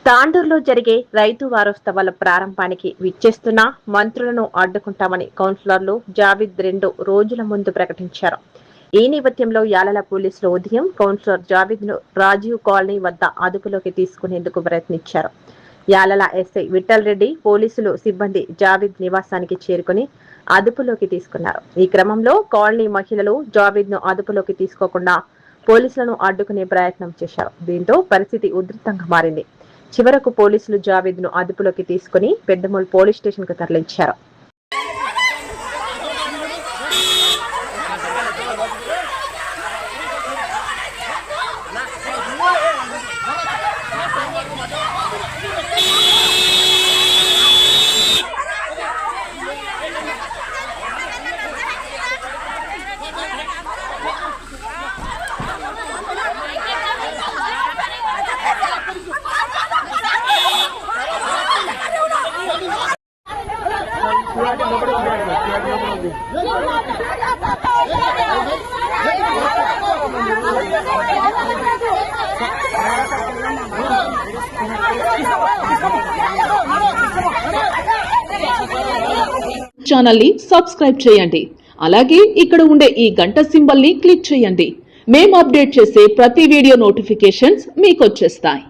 తాండూరులో జరిగే రైతు వారోత్సవాల ప్రారంభానికి విచ్చేస్తున్న మంత్రులను అడ్డుకుంటామని కౌన్సిలర్లు జావీద్ 2 రోజుల ముందు ప్రకటించారు. ఈ నేపథ్యంలో యాలల పోలీసులు ఉదయం కౌన్సిలర్ జావీద్ ను రాజీవ్ కాలనీ వద్ద అదుపులోకి తీసుకునేందుకు ప్రయత్నించారు. యాలల ఎస్ఐ విఠల్ రెడ్డి పోలీసులు సిబ్బంది జావీద్ నివాసానికి చేరుకుని అదుపులోకి తీసుకున్నారు. ఈ క్రమంలో కాలనీ మహిళలు జావీద్ ను అదుపులోకి తీసుకోకుండా పోలీసులను అడ్డుకునే ప్రయత్నం చేశారు. దీంతో పరిస్థితి ఉధృతంగా మారింది. చివరకు పోలీసులు జావీద్ ను అదుపులోకి తీసుకుని పెద్దమూల్ పోలీస్ స్టేషన్ కు తరలించారు. ఛానల్ ని సబ్స్క్రైబ్ చేయండి. అలాగే ఇక్కడ ఉండే ఈ గంట సింబల్ ని క్లిక్ చేయండి. మేము అప్డేట్ చేసే ప్రతి వీడియో నోటిఫికేషన్స్ మీకు వచ్చేస్తాయి.